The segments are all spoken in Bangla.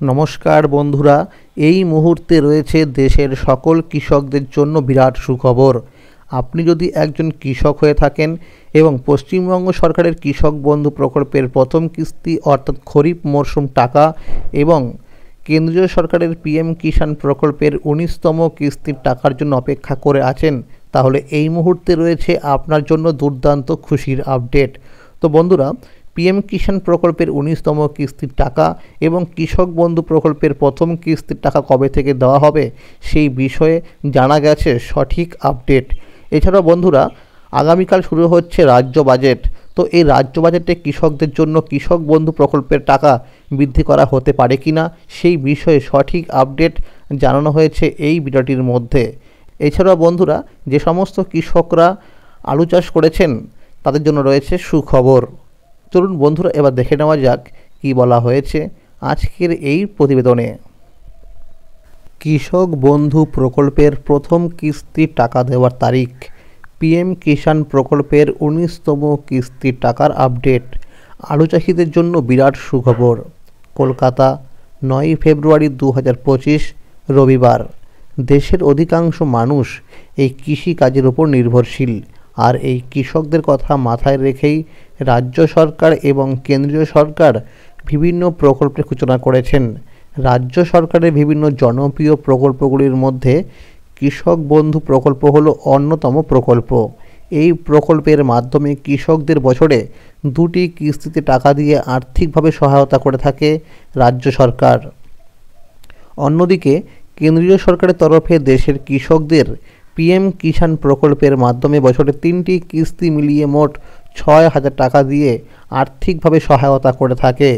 নমস্কার বন্ধুরা, এই মুহূর্তে রয়েছে দেশের সকল কৃষকদের জন্য বিরাট সুখবর। আপনি যদি একজন কৃষক হয়ে থাকেন এবং পশ্চিমবঙ্গ সরকারের কৃষক বন্ধু প্রকল্পের প্রথম কিস্তি অর্থাৎ খরিফ মরশুম টাকা এবং কেন্দ্রীয় সরকারের পিএম কিষাণ প্রকল্পের ১৯তম কিস্তির টাকার জন্য অপেক্ষা করে আছেন, তাহলে এই মুহূর্তে রয়েছে আপনার জন্য দুর্দান্ত খুশির আপডেট। তো বন্ধুরা, পিএম কিষাণ প্রকল্পের ১৯তম কিস্তির টাকা এবং কৃষক বন্ধু প্রকল্পের প্রথম কিস্তির টাকা কবে থেকে দেওয়া হবে সেই বিষয়ে জানা গেছে সঠিক আপডেট। এছাড়াও বন্ধুরা, আগামীকাল শুরু হচ্ছে রাজ্য বাজেট। তো এই রাজ্য বাজেটে কৃষকদের জন্য কৃষক বন্ধু প্রকল্পের টাকা বৃদ্ধি করা হতে পারে কি না সেই বিষয়ে সঠিক আপডেট জানানো হয়েছে এই ভিডিওটির মধ্যে। এছাড়াও বন্ধুরা, যে সমস্ত কৃষকরা আলু চাষ করেছেন তাদের জন্য রয়েছে সুখবর। চলুন বন্ধুরা, এবার দেখে নেওয়া যাক কি বলা হয়েছে আজকের এই প্রতিবেদনে। কৃষক বন্ধু প্রকল্পের প্রথম কিস্তির টাকা দেওয়ার তারিখ। পিএম কিষাণ প্রকল্পের ১৯তম কিস্তির টাকার আপডেট। আলু চাষিদের জন্য বিরাট সুখবর। কলকাতা, ৯ ফেব্রুয়ারি ২০২৫ রবিবার। দেশের অধিকাংশ মানুষ এই কৃষিকাজের উপর নির্ভরশীল, আর এই কৃষকদের কথা মাথায় রেখেই রাজ্য সরকার এবং কেন্দ্রীয় সরকার বিভিন্ন প্রকল্পের সূচনা করেছেন। রাজ্য সরকারের বিভিন্ন জনপ্রিয় প্রকল্পগুলির মধ্যে কৃষক বন্ধু প্রকল্প হলো অন্যতম প্রকল্প। এই প্রকল্পের মাধ্যমে কৃষকদের বছরে ২টি কিস্তিতে টাকা দিয়ে আর্থিকভাবে সহায়তা করে থাকে রাজ্য সরকার। অন্যদিকে কেন্দ্রীয় সরকারের তরফে দেশের কৃষকদের পিএম কিষাণ প্রকল্পের মাধ্যমে বছরে ৩টি কিস্তি মিলিয়ে মোট ৬,০০০ টাকা দিয়ে আর্থিকভাবে সহায়তা করে থাকে।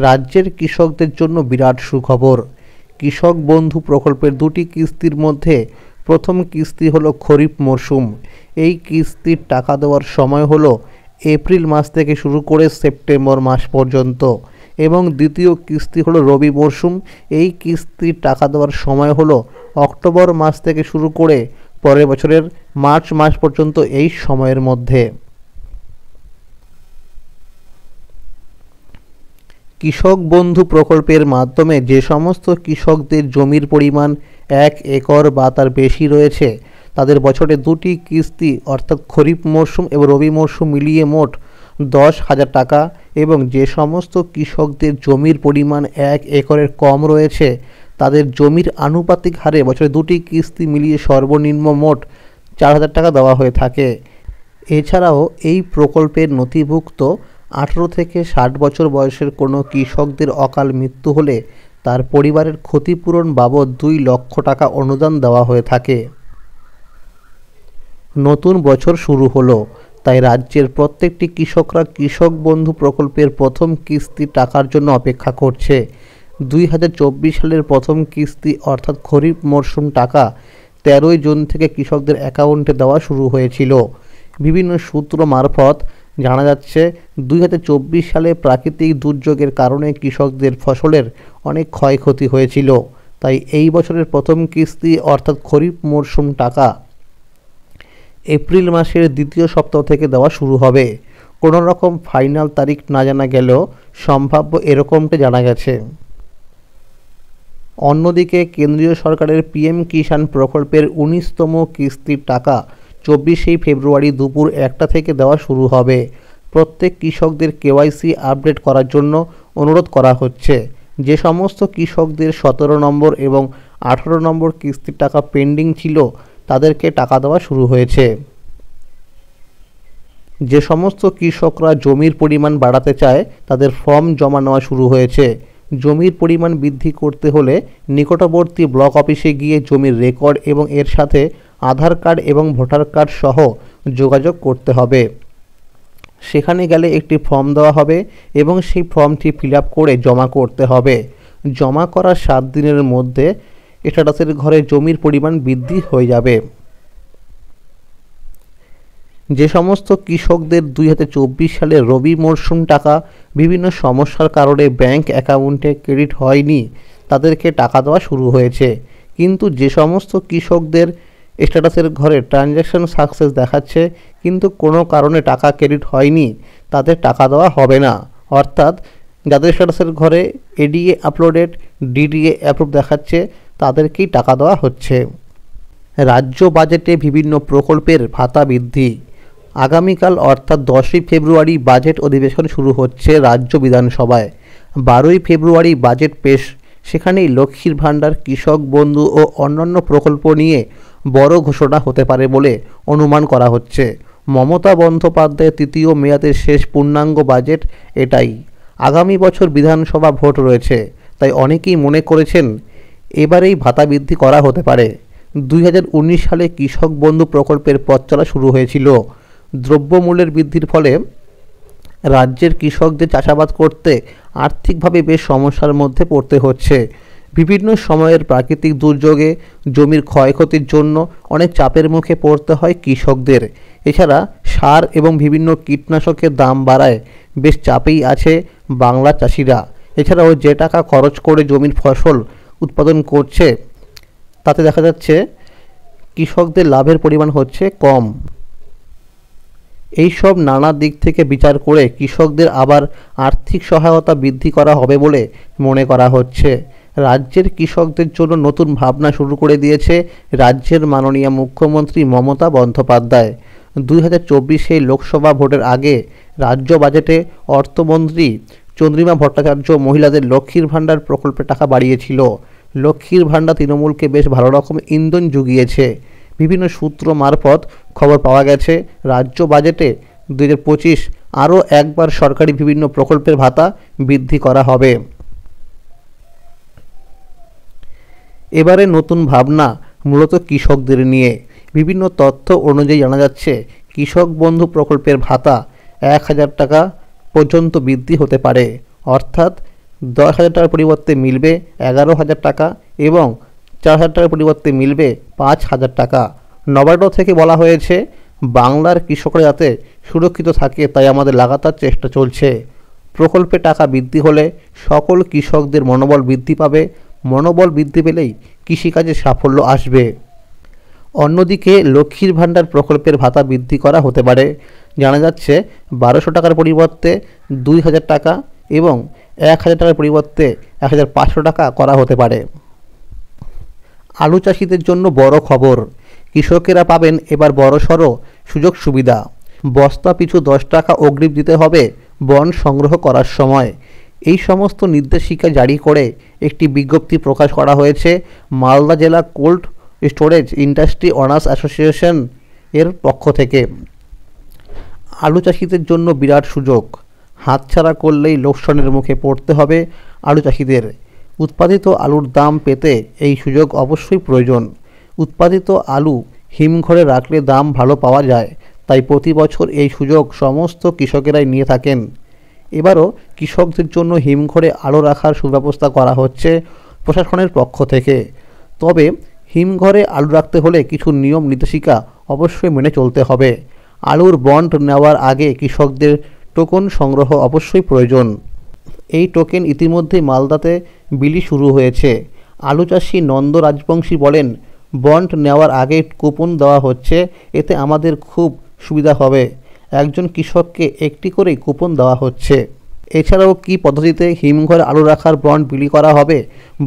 রাজ্যের কৃষকদের জন্য বিরাট সুখবর। কৃষক বন্ধু প্রকল্পের ২টি কিস্তির মধ্যে প্রথম কিস্তি হলো খরিফ মরশুম। এই কিস্তির টাকা দেওয়ার সময় হলো এপ্রিল মাস থেকে শুরু করে সেপ্টেম্বর মাস পর্যন্ত, এবং দ্বিতীয় কিস্তি হলো রবি মরশুম। এই কিস্তির টাকা দেওয়ার সময় হলো অক্টোবর মাস থেকে শুরু করে পরের বছরের মার্চ মাস পর্যন্ত এই সময়ের মধ্যে। কৃষক বন্ধু প্রকল্পের মাধ্যমে যে সমস্ত কৃষকদের জমির পরিমাণ ১ একর বা তার বেশি রয়েছে তাদের বছরে ২টি কিস্তি অর্থাৎ খরিফ মরশুম এবং রবি মরশুম মিলিয়ে মোট ১০,০০০ টাকা, এবং যে সমস্ত কৃষকদের জমির পরিমাণ ১ একরের কম রয়েছে তাদের জমির আনুপাতিক হারে বছরে ২টি কিস্তি মিলিয়ে সর্বনিম্ন মোট ৪,০০০ টাকা দেওয়া হয়ে থাকে। এছাড়াও এই প্রকল্পের নথিভুক্ত ১৮ থেকে ৬০ বছর বয়সের কোনো কৃষকদের অকাল মৃত্যু হলে তার পরিবারের ক্ষতিপূরণ বাবদ ২ লক্ষ টাকা অনুদান দেওয়া হয়ে থাকে। নতুন বছর শুরু হলো, তাই রাজ্যের প্রত্যেকটি কৃষকরা কৃষক বন্ধু প্রকল্পের প্রথম কিস্তি টাকার জন্য অপেক্ষা করছে। ২০২৪ সালের প্রথম কিস্তি অর্থাৎ খরিফ মরশুম টাকা ১৩ই জুন থেকে কৃষকদের অ্যাকাউন্টে দেওয়া শুরু হয়েছিল। বিভিন্ন সূত্র মারফত জানা যাচ্ছে ২০২৪ সালে প্রাকৃতিক দুর্যোগের কারণে কৃষকদের ফসলের অনেক ক্ষয়ক্ষতি হয়েছিল, তাই এই বছরের প্রথম কিস্তি অর্থাৎ খরিফ মরশুম টাকা এপ্রিল মাসের দ্বিতীয় সপ্তাহ থেকে দেওয়া শুরু হবে। কোনো রকম ফাইনাল তারিখ না জানা গেলেও সম্ভাব্য এরকমটা জানা গেছে। অন্যদিকে কেন্দ্রীয় সরকারের পিএম কিষাণ প্রকল্পের ১৯তম কিস্তির টাকা ২৪শে ফেব্রুয়ারি দুপুর ১টা থেকে দেওয়া শুরু হবে। প্রত্যেক কৃষকদের কেওয়াইসি আপডেট করার জন্য অনুরোধ করা হচ্ছে। যে সমস্ত কৃষকদের ১৭ নম্বর এবং ১৮ নম্বর কিস্তির টাকা পেন্ডিং ছিল তাদেরকে টাকা দেওয়া শুরু হয়েছে। যে সমস্ত কৃষকরা জমির পরিমাণ বাড়াতে চায় তাদের ফর্ম জমা নেওয়া শুরু হয়েছে। জমির পরিমাণ বৃদ্ধি করতে হলে নিকটবর্তী ব্লক অফিসে গিয়ে জমির রেকর্ড এবং এর সাথে আধার কার্ড এবং ভোটার কার্ড সহ যোগাযোগ করতে হবে। সেখানে গেলে একটি ফর্ম দেওয়া হবে এবং সেই ফর্মটি ফিল আপ করে জমা করতে হবে। জমা করার 7 দিনের মধ্যে স্ট্যাটাসের ঘরে জমির পরিমাণ বৃদ্ধি হয়ে যাবে। যে সমস্ত কৃষকদের ২০২৪ সালে রবি মরশুম টাকা বিভিন্ন সমস্যার কারণে ব্যাংক অ্যাকাউন্টে ক্রেডিট হয়নি তাদেরকে টাকা দেওয়া শুরু হয়েছে, কিন্তু যে সমস্ত কৃষকদের স্ট্যাটাসের ঘরে ট্রানজ্যাকশন সাকসেস দেখাচ্ছে কিন্তু কোনো কারণে টাকা ক্রেডিট হয়নি তাদের টাকা দেওয়া হবে না। অর্থাৎ যাদের স্ট্যাটাসের ঘরে এডিএ আপলোডেড, ডিডিএ অ্যাপ্রুভ দেখাচ্ছে তাদেরকেই টাকা দেওয়া হচ্ছে। রাজ্য বাজেটে বিভিন্ন প্রকল্পের ভাতা বৃদ্ধি। আগামীকাল অর্থাৎ 10ই ফেব্রুয়ারি বাজেট অধিবেশন শুরু হচ্ছে রাজ্য বিধানসভায়। 12ই ফেব্রুয়ারি বাজেট পেশ, সেখানেই লক্ষ্মীর ভাণ্ডার, কৃষক বন্ধু ও অন্যান্য প্রকল্প নিয়ে বড় ঘোষণা হতে পারে বলে অনুমান করা হচ্ছে। মমতা বন্দ্যোপাধ্যায়ের তৃতীয় মেয়াদের শেষ পূর্ণাঙ্গ বাজেট এটাই। আগামী বছর বিধানসভা ভোট রয়েছে, তাই অনেকেই মনে করেছেন এবারেই ভাতা বৃদ্ধি করা হতে পারে। 2019 সালে কৃষক বন্ধু প্রকল্পের পথ চলা শুরু হয়েছিল। দ্রব্যমূল্যের বৃদ্ধির ফলে রাজ্যের কৃষকদের চাষাবাদ করতে আর্থিকভাবে বেশ সমস্যার মধ্যে পড়তে হচ্ছে। বিভিন্ন সময়ের প্রাকৃতিক দুর্যোগে জমির ক্ষয়ক্ষতির জন্য অনেক চাপের মুখে পড়তে হয় কৃষকদের। এছাড়া সার এবং বিভিন্ন কীটনাশকের দাম বাড়ায় বেশ চাপেই আছে বাংলার চাষিরা। এছাড়াও যে টাকা খরচ করে জমির ফসল উৎপাদন করছে তাতে দেখা যাচ্ছে কৃষকদের লাভের পরিমাণ হচ্ছে কম। এই সব নানা দিক থেকে বিচার করে কৃষকদের আবার আর্থিক সহায়তা বৃদ্ধি করা হবে বলে মনে করা হচ্ছে। রাজ্যের কৃষকদের জন্য নতুন ভাবনা শুরু করে দিয়েছে রাজ্যের মাননীয় মুখ্যমন্ত্রী মমতা বন্দ্যোপাধ্যায়। 2024 লোকসভা ভোটের আগে রাজ্য বাজেটে অর্থমন্ত্রী চন্দ্রিমা ভট্টাচার্য মহিলাদের লক্ষ্মীর ভাণ্ডার প্রকল্পে টাকা বাড়িয়েছিল। লক্ষ্মীর ভাণ্ডার তৃণমূলকে বেশ ভালো রকম ইন্ধন জুগিয়েছে। বিভিন্ন সূত্র মারফত খবর পাওয়া গেছে রাজ্য বাজেটে 2025 আরও একবার সরকারি বিভিন্ন প্রকল্পের ভাতা বৃদ্ধি করা হবে। এবারে নতুন ভাবনা মূলত কৃষকদের নিয়ে। বিভিন্ন তথ্য অনুযায়ী জানা যাচ্ছে কৃষক বন্ধু প্রকল্পের ভাতা 1000 টাকা পর্যন্ত বৃদ্ধি হতে পারে, অর্থাৎ 10,000 টাকার পরিবর্তে মিলবে 11,000 টাকা এবং 4,000 টাকার পরিবর্তে মিলবে 5,000 টাকা। নবান্ন থেকে বলা হয়েছে বাংলার কৃষকরা যাতে সুরক্ষিত থাকে তাই আমাদের লাগাতার চেষ্টা চলছে। প্রকল্পে টাকা বৃদ্ধি হলে সকল কৃষকদের মনোবল বৃদ্ধি পাবে, মনোবল বৃদ্ধি পেলেই কৃষিকাজে সাফল্য আসবে। অন্যদিকে লক্ষ্মীর ভাণ্ডার প্রকল্পের ভাতা বৃদ্ধি করা হতে পারে। জানা যাচ্ছে 1200 টাকার পরিবর্তে 2,000 টাকা এবং 1,000 টাকার পরিবর্তে 1,500 টাকা করা হতে পারে। আলু চাষিদের জন্য বড় খবর, কৃষকেরা পাবেন এবার বড়সড় সুযোগ সুবিধা। বস্তা পিছু 10 টাকা অগ্রিম দিতে হবে বন সংগ্রহ করার সময়। এই সমস্ত নির্দেশিকা জারি করে একটি বিজ্ঞপ্তি প্রকাশ করা হয়েছে মালদা জেলা cold storage industry owners association এর পক্ষ থেকে। আলু চাষিদের জন্য বিরাট সুযোগ, হাতছাড়া করলেই লোকসানের মুখে পড়তে হবে আলু চাষিদের। উৎপাদিত আলুর দাম পেতে এই সুযোগ অবশ্যই প্রয়োজন। উৎপাদিত আলু হিমঘরে রাখলে দাম ভালো পাওয়া যায়, তাই প্রতি বছর এই সুযোগ সমস্ত কৃষকেরাই নিয়ে থাকেন। এবারও কৃষকদের জন্য হিমঘরে আলু রাখার সুব্যবস্থা করা হচ্ছে প্রশাসনের পক্ষ থেকে। তবে হিমঘরে আলু রাখতে হলে কিছু নিয়ম নির্দেশিকা অবশ্যই মেনে চলতে হবে। আলুর বন্ড নেওয়ার আগে কৃষকদের টোকন সংগ্রহ অবশ্যই প্রয়োজন। এই টোকেন ইতিমধ্যেই মালদাতে বিলি শুরু হয়েছে। আলু চাষি নন্দ রাজবংশী বলেন, বন্ড নেওয়ার আগে কুপন দেওয়া হচ্ছে, এতে আমাদের খুব সুবিধা হবে। একজন কৃষককে একটি করেই কুপন দেওয়া হচ্ছে। এছাড়াও কী পদ্ধতিতে হিমঘরে আলু রাখার বন্ড বিলি করা হবে,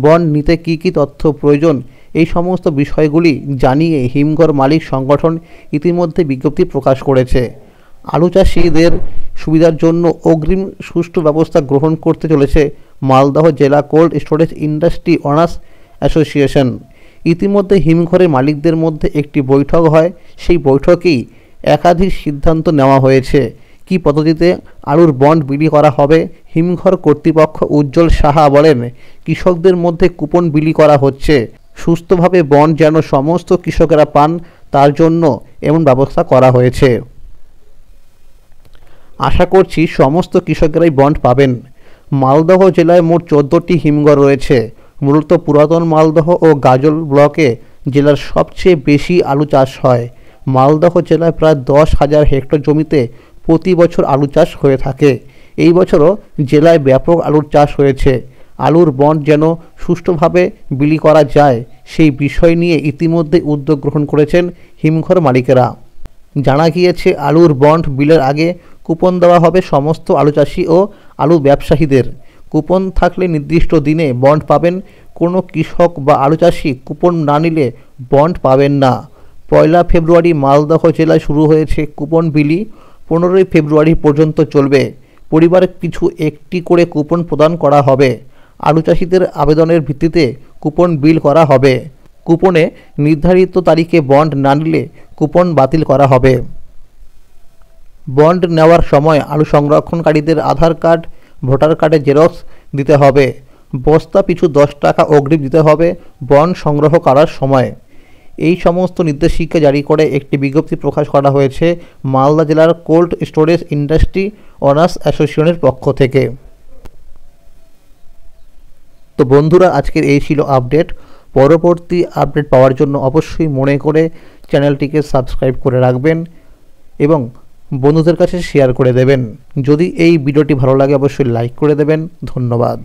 বন্ড নিতে কী কী তথ্য প্রয়োজন, এই সমস্ত বিষয়গুলি জানিয়ে হিমঘর মালিক সংগঠন ইতিমধ্যে বিজ্ঞপ্তি প্রকাশ করেছে। আলু চাষিদের সুবিধার জন্য অগ্রিম সুষ্ঠু ব্যবস্থা গ্রহণ করতে চলেছে মালদহ জেলা cold storage industry owners association. ইতিমধ্যে হিমঘরের মালিকদের মধ্যে একটি বৈঠক হয়, সেই বৈঠকেই একাধিক সিদ্ধান্ত নেওয়া হয়েছে। কী পদ্ধতিতে আলুর বন্ড বিলি করা হবে, হিমঘর কর্তৃপক্ষ উজ্জ্বল সাহা বলেন, কৃষকদের মধ্যে কুপন বিলি করা হচ্ছে। সুস্থভাবে বন্ড যেন সমস্ত কৃষকেরা পান তার জন্য এমন ব্যবস্থা করা হয়েছে। আশা করছি সমস্ত কৃষকেরাই বন্ড পাবেন। মালদহ জেলায় মোট 14টি হিমঘর রয়েছে। মূলত পুরাতন মালদহ ও গাজল ব্লকে জেলার সবচেয়ে বেশি আলু চাষ হয়। মালদহ জেলায় প্রায় 10,000 হেক্টর জমিতে প্রতি বছর আলু চাষ হয়ে থাকে। এই বছরও জেলায় ব্যাপক আলুর চাষ হয়েছে। আলুর বন্ড যেন সুষ্ঠুভাবে বিলি করা যায় সেই বিষয় নিয়ে ইতিমধ্যে উদ্যোগ গ্রহণ করেছেন হিমঘর মালিকেরা। জানা গিয়েছে আলুর বন্ড বিলের আগে কুপন দেওয়া হবে সমস্ত আলু চাষি ও আলু ব্যবসায়ীদের। কুপন থাকলে নির্দিষ্ট দিনে বন্ড পাবেন। কোনো কৃষক বা আলু চাষি কুপন না নিলে বন্ড পাবেন না। 1 ফেব্রুয়ারি মালদহ জেলায় শুরু হয়েছে কুপন বিলি। 15 ফেব্রুয়ারি পর্যন্ত চলবে। পরিবার পিছু একটি করে কুপন প্রদান করা হবে। আলু চাষিদের আবেদনের ভিত্তিতে কুপন বিল করা হবে। কুপনে নির্ধারিত তারিখে বন্ড না নিলে কুপন বাতিল করা হবে। বন্ড নেওয়ার সময় আলু সংরক্ষণকারীদের আধার কার্ড, ভোটার কার্ডের জেরক্স দিতে হবে। বস্তা পিছু 10 টাকা অগ্রিম দিতে হবে বন্ড সংগ্রহ করার সময়। এই সমস্ত নির্দেশিকা জারি করে একটি বিজ্ঞপ্তি প্রকাশ করা হয়েছে মালদা জেলার কোল্ড স্টোরেজ ইন্ডাস্ট্রি ওনার্স অ্যাসোসিয়েশনের পক্ষ থেকে। তো বন্ধুরা, আজকের এই ছিল আপডেট। পরবর্তী আপডেট পাওয়ার জন্য অবশ্যই মনে করে চ্যানেলটিকে সাবস্ক্রাইব করে রাখবেন এবং বন্ধুদের কাছে শেয়ার করে দেবেন। যদি এই ভিডিওটি ভালো লাগে অবশ্যই লাইক করে দেবেন। ধন্যবাদ।